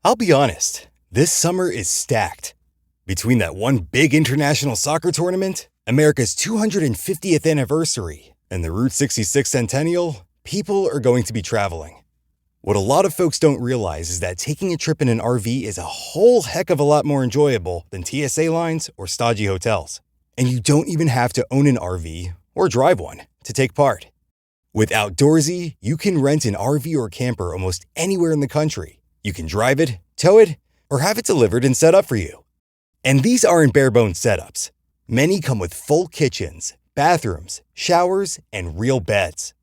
I'll be honest, this summer is stacked. Between that one big international soccer tournament, America's 250th anniversary, and the Route 66 Centennial, people are going to be traveling. What a lot of folks don't realize is that taking a trip in an RV is a whole heck of a lot more enjoyable than TSA lines or stodgy hotels. And you don't even have to own an RV or drive one to take part. With Outdoorsy, you can rent an RV or camper almost anywhere in the country. You can drive it, tow it, or have it delivered and set up for you. And these aren't bare-bones setups. Many come with full kitchens, bathrooms, showers, and real beds.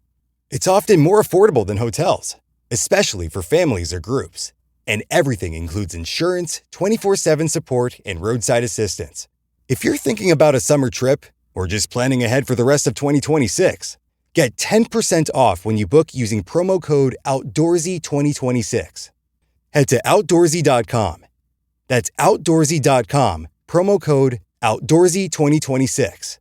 It's often more affordable than hotels, especially for families or groups. And everything includes insurance, 24/7 support, and roadside assistance. If you're thinking about a summer trip or just planning ahead for the rest of 2026, get 10% off when you book using promo code OUTDOORSY2026. Head to Outdoorsy.com. That's Outdoorsy.com, promo code OUTDOORSY2026.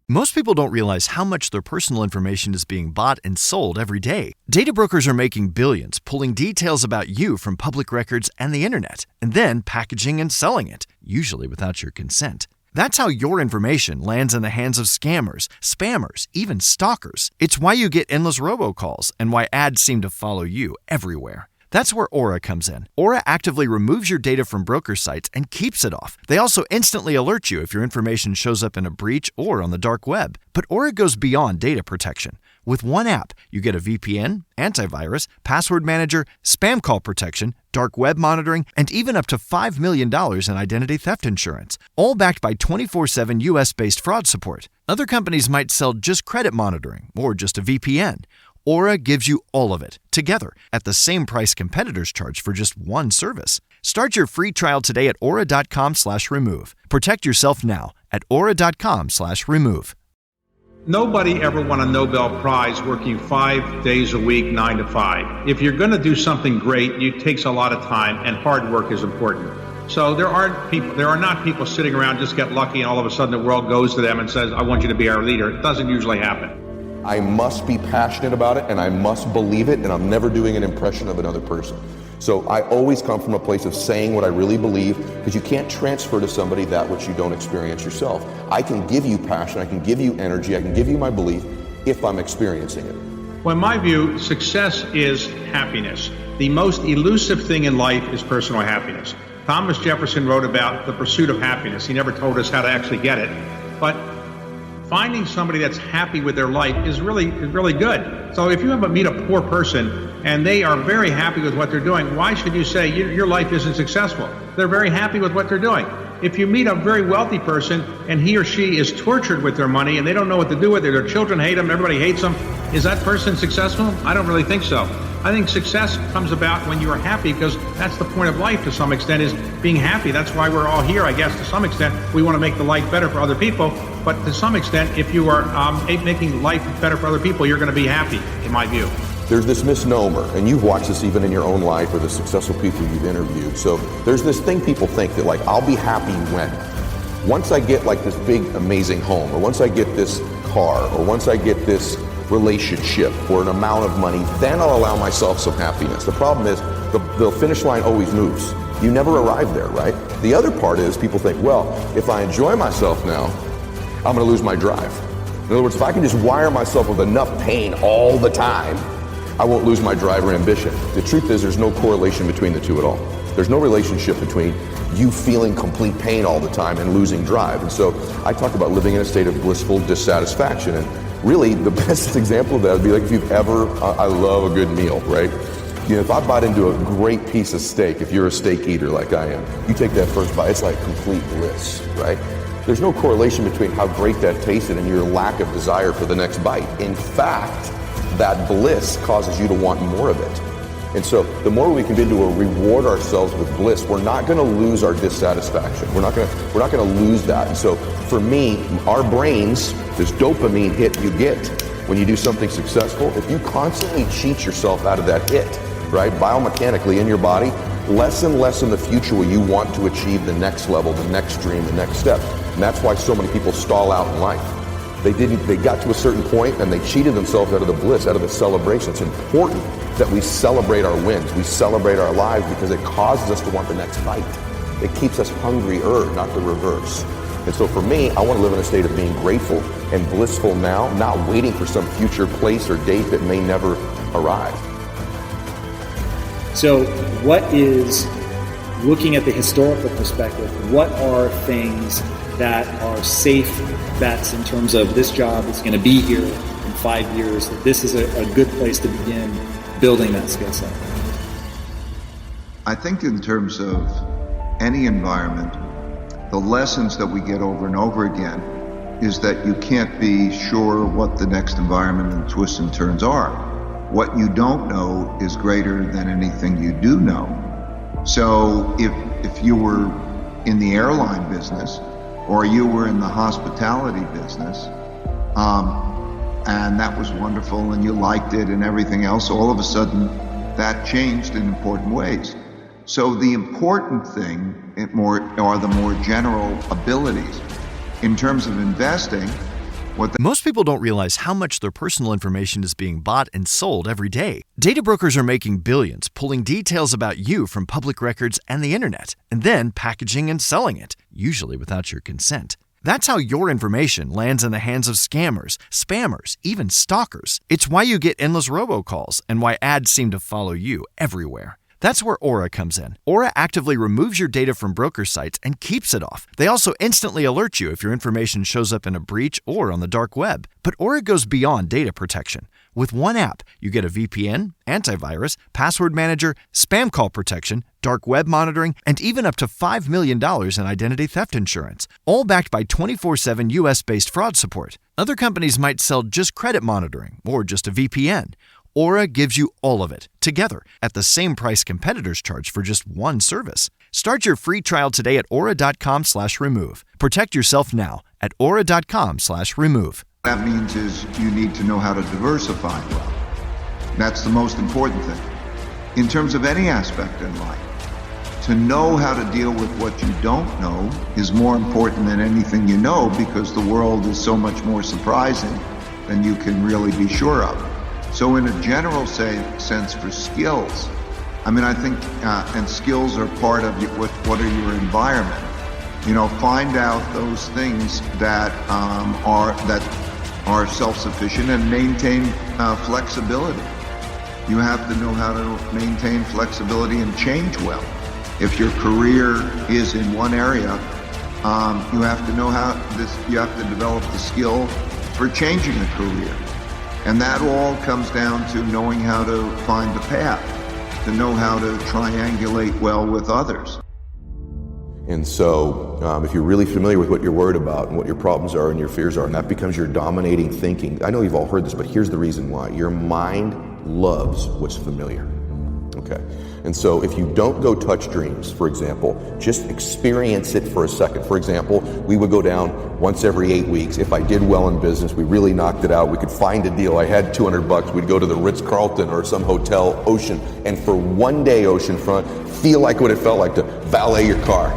Most people don't realize how much their personal information is being bought and sold every day. Data brokers are making billions pulling details about you from public records and the internet, and then packaging and selling it, usually without your consent. That's how your information lands in the hands of scammers, spammers, even stalkers. It's why you get endless robocalls and why ads seem to follow you everywhere. That's where Aura comes in. Aura actively removes your data from broker sites and keeps it off. They also instantly alert you if your information shows up in a breach or on the dark web. But Aura goes beyond data protection. With one app, you get a VPN, antivirus, password manager, spam call protection, dark web monitoring, and even up to $5 million in identity theft insurance, all backed by 24/7 US-based fraud support. Other companies might sell just credit monitoring or just a VPN. Aura gives you all of it, together, at the same price competitors charge for just one service. Start your free trial today at aura.com/remove. Protect yourself now at aura.com/remove. Nobody ever won a Nobel Prize working 5 days a week, 9 to 5. If you're going to do something great, it takes a lot of time, and hard work is important. So there are not people sitting around just get lucky and all of a sudden the world goes to them and says, I want you to be our leader. It doesn't usually happen. I must be passionate about it and I must believe it, and I'm never doing an impression of another person. So I always come from a place of saying what I really believe, because you can't transfer to somebody that which you don't experience yourself. I can give you passion, I can give you energy, I can give you my belief if I'm experiencing it. Well, in my view, success is happiness. The most elusive thing in life is personal happiness. Thomas Jefferson wrote about the pursuit of happiness. He never told us how to actually get it. But finding somebody that's happy with their life is really good. So if you ever meet a poor person and they are very happy with what they're doing, why should you say your life isn't successful? They're very happy with what they're doing. If you meet a very wealthy person and he or she is tortured with their money and they don't know what to do with it, their children hate them, everybody hates them, is that person successful? I don't really think so. I think success comes about when you are happy, because that's the point of life to some extent, is being happy. That's why we're all here, I guess, to some extent. We want to make the life better for other people. But to some extent, if you are making life better for other people, you're going to be happy, in my view. There's this misnomer, and you've watched this even in your own life or the successful people you've interviewed. So there's this thing people think that, like, I'll be happy when? Once I get like this big, amazing home, or once I get this car, or once I get this relationship or an amount of money, then I'll allow myself some happiness. The problem is the finish line always moves. You never arrive there, right? The other part is people think, well, if I enjoy myself now, I'm going to lose my drive. In other words, if I can just wire myself with enough pain all the time, I won't lose my drive or ambition. The truth is there's no correlation between the two at all. There's no relationship between you feeling complete pain all the time and losing drive. And so I talk about living in a state of blissful dissatisfaction. And really, the best example of that would be like if you've ever, I love a good meal, right? You know, if I bite into a great piece of steak, if you're a steak eater like I am, you take that first bite, it's like complete bliss, right? There's no correlation between how great that tasted and your lack of desire for the next bite. In fact, that bliss causes you to want more of it. And so the more we can do to reward ourselves with bliss, we're not going to lose our dissatisfaction. We're not going to lose that. And so for me, our brains, this dopamine hit you get when you do something successful, if you constantly cheat yourself out of that hit, right, biomechanically in your body, less and less in the future will you want to achieve the next level, the next dream, the next step. And that's why so many people stall out in life. They got to a certain point and they cheated themselves out of the bliss, out of the celebration. It's important that we celebrate our wins, we celebrate our lives, because it causes us to want the next bite. It keeps us hungrier, not the reverse. And so for me, I want to live in a state of being grateful and blissful now, not waiting for some future place or date that may never arrive. So what is, looking at the historical perspective, what are things that are safe bets in terms of this job is going to be here in 5 years, that this is a good place to begin building that skill set? I think in terms of any environment, the lessons that we get over and over again is that you can't be sure what the next environment and twists and turns are. What you don't know is greater than anything you do know. So if you were in the airline business or you were in the hospitality business, and that was wonderful and you liked it and everything else, all of a sudden that changed in important ways. So the important thing are the more general abilities. In terms of investing, Most people don't realize how much their personal information is being bought and sold every day. Data brokers are making billions, pulling details about you from public records and the internet, and then packaging and selling it, usually without your consent. That's how your information lands in the hands of scammers, spammers, even stalkers. It's why you get endless robocalls and why ads seem to follow you everywhere. That's where Aura comes in. Aura actively removes your data from broker sites and keeps it off. They also instantly alert you if your information shows up in a breach or on the dark web. But Aura goes beyond data protection. With one app, you get a VPN, antivirus, password manager, spam call protection, dark web monitoring, and even up to $5 million in identity theft insurance, all backed by 24/7 US-based fraud support. Other companies might sell just credit monitoring or just a VPN. Aura gives you all of it, together, at the same price competitors charge for just one service. Start your free trial today at aura.com/remove. Protect yourself now at aura.com/remove. that means is you need to know how to diversify well. That's the most important thing. In terms of any aspect in life, to know how to deal with what you don't know is more important than anything you know, because the world is so much more surprising than you can really be sure of. So in a general sense for skills, I think, and skills are part of what are your environment. Find out those things that are self-sufficient and maintain flexibility. You have to know how to maintain flexibility and change well. If your career is in one area, you have to know you have to develop the skill for changing a career. And that all comes down to knowing how to find the path, to know how to triangulate well with others. And so if you're really familiar with what you're worried about and what your problems are and your fears are, and that becomes your dominating thinking, I know you've all heard this, but here's the reason why. Your mind loves what's familiar. Okay. And so if you don't go touch dreams, for example, just experience it for a second. For example, we would go down once every 8 weeks. If I did well in business, we really knocked it out, we could find a deal. I had $200, we'd go to the Ritz-Carlton or some hotel, Ocean, and for one day oceanfront, feel like what it felt like to valet your car,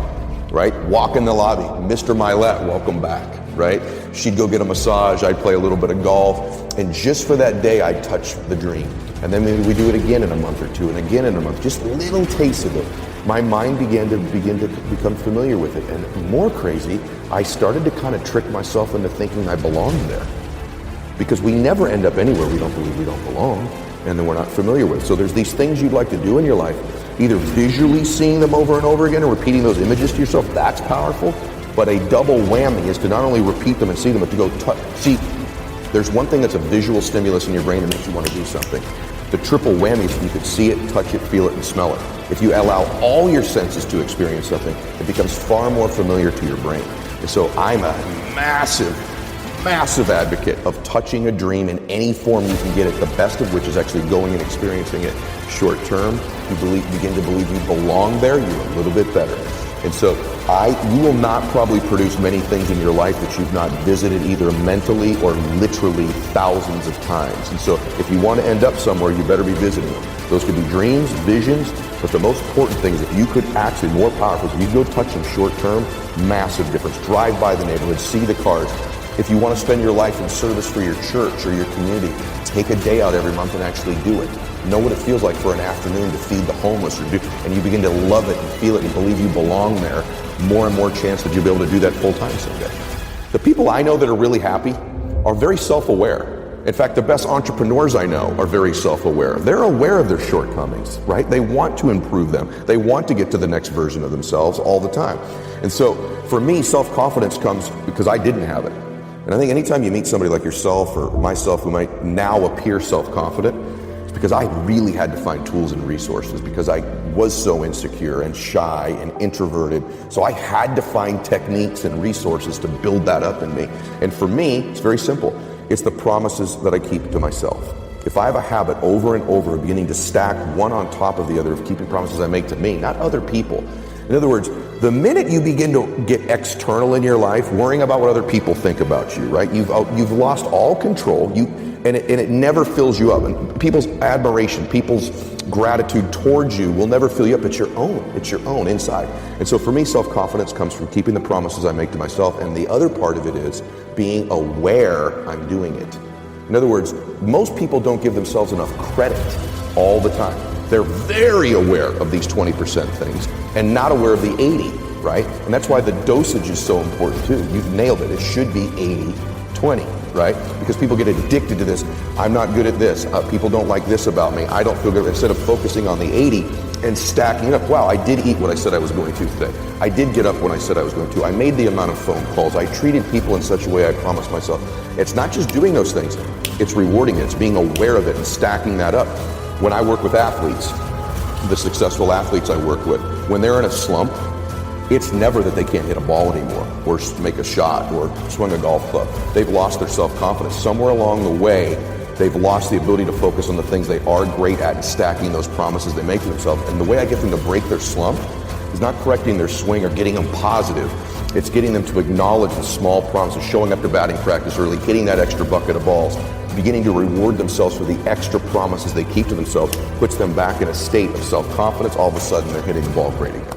right? Walk in the lobby, Mr. Milet, welcome back, right? She'd go get a massage, I'd play a little bit of golf, and just for that day, I'd touch the dream. And then maybe we do it again in a month or two, and again in a month, just little tastes of it. My mind began to become familiar with it. And more crazy, I started to kind of trick myself into thinking I belonged there. Because we never end up anywhere we don't believe we don't belong, and then we're not familiar with. So there's these things you'd like to do in your life, either visually seeing them over and over again or repeating those images to yourself. That's powerful. But a double whammy is to not only repeat them and see them, but to go see. There's one thing that's a visual stimulus in your brain that makes you want to do something. The triple whammy is you could see it, touch it, feel it, and smell it. If you allow all your senses to experience something, it becomes far more familiar to your brain. And so I'm a massive advocate of touching a dream in any form you can get it, the best of which is actually going and experiencing it short term. You begin to believe you belong there, you're a little bit better. And so you will not probably produce many things in your life that you've not visited either mentally or literally thousands of times. And so if you want to end up somewhere, you better be visiting them. Those could be dreams, visions, but the most important thing is if you could actually, more powerful, if you go touch them short term, massive difference. Drive by the neighborhood, see the cars. If you want to spend your life in service for your church or your community, take a day out every month and actually do it. Know what it feels like for an afternoon to feed the homeless, and you begin to love it and feel it and believe you belong there, more and more chance that you'll be able to do that full time someday. The people I know that are really happy are very self-aware. In fact, the best entrepreneurs I know are very self-aware. They're aware of their shortcomings, right? They want to improve them. They want to get to the next version of themselves all the time. And so for me, self-confidence comes because I didn't have it. And I think anytime you meet somebody like yourself or myself who might now appear self-confident, it's because I really had to find tools and resources because I was so insecure and shy and introverted. So I had to find techniques and resources to build that up in me. And for me, it's very simple. It's the promises that I keep to myself. If I have a habit over and over of beginning to stack one on top of the other of keeping promises I make to me, not other people. In other words, the minute you begin to get external in your life, worrying about what other people think about you, right? You've lost all control. And it never fills you up. And people's admiration, people's gratitude towards you will never fill you up. It's your own. It's your own inside. And so for me, self-confidence comes from keeping the promises I make to myself. And the other part of it is being aware I'm doing it. In other words, most people don't give themselves enough credit all the time. They're very aware of these 20% things and not aware of the 80, right? And that's why the dosage is so important too. You've nailed it. It should be 80-20. Right? Because people get addicted to this. I'm not good at this. People don't like this about me. I don't feel good. Instead of focusing on the 80 and stacking it up. Wow, I did eat what I said I was going to today. I did get up when I said I was going to. I made the amount of phone calls. I treated people in such a way I promised myself. It's not just doing those things. It's rewarding it. It's being aware of it and stacking that up. When I work with athletes, the successful athletes I work with, when they're in a slump, it's never that they can't hit a ball anymore or make a shot or swing a golf club. They've lost their self-confidence. Somewhere along the way, they've lost the ability to focus on the things they are great at and stacking those promises they make to themselves. And the way I get them to break their slump is not correcting their swing or getting them positive. It's getting them to acknowledge the small promises, showing up to batting practice early, hitting that extra bucket of balls, beginning to reward themselves for the extra promises they keep to themselves, puts them back in a state of self-confidence. All of a sudden, they're hitting the ball great again.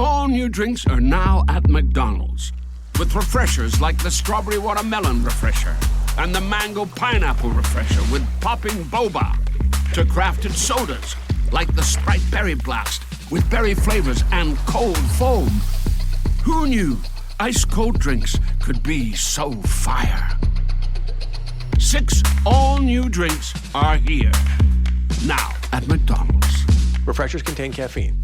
All new drinks are now at McDonald's, with refreshers like the Strawberry Watermelon Refresher and the Mango Pineapple Refresher with popping boba, to crafted sodas like the Sprite Berry Blast with berry flavors and cold foam. Who knew ice-cold drinks could be so fire? 6 all-new drinks are here, now at McDonald's. Refreshers contain caffeine.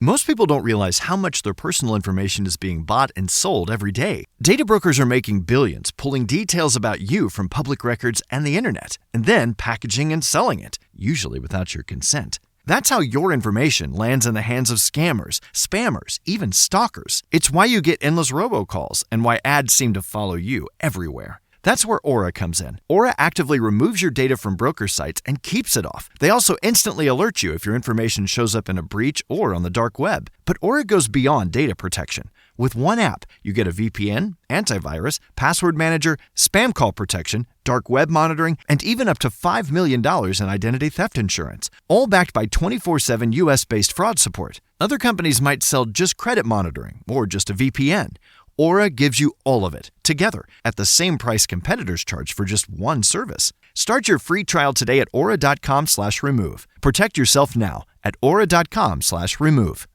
Most people don't realize how much their personal information is being bought and sold every day. Data brokers are making billions, pulling details about you from public records and the internet, and then packaging and selling it, usually without your consent. That's how your information lands in the hands of scammers, spammers, even stalkers. It's why you get endless robocalls and why ads seem to follow you everywhere. That's where Aura comes in. Aura actively removes your data from broker sites and keeps it off. They also instantly alert you if your information shows up in a breach or on the dark web. But Aura goes beyond data protection. With one app, you get a VPN, antivirus, password manager, spam call protection, dark web monitoring, and even up to $5 million in identity theft insurance, all backed by 24/7 US-based fraud support. Other companies might sell just credit monitoring or just a VPN. Aura gives you all of it, together, at the same price competitors charge for just one service. Start your free trial today at aura.com/remove. Protect yourself now at aura.com/remove.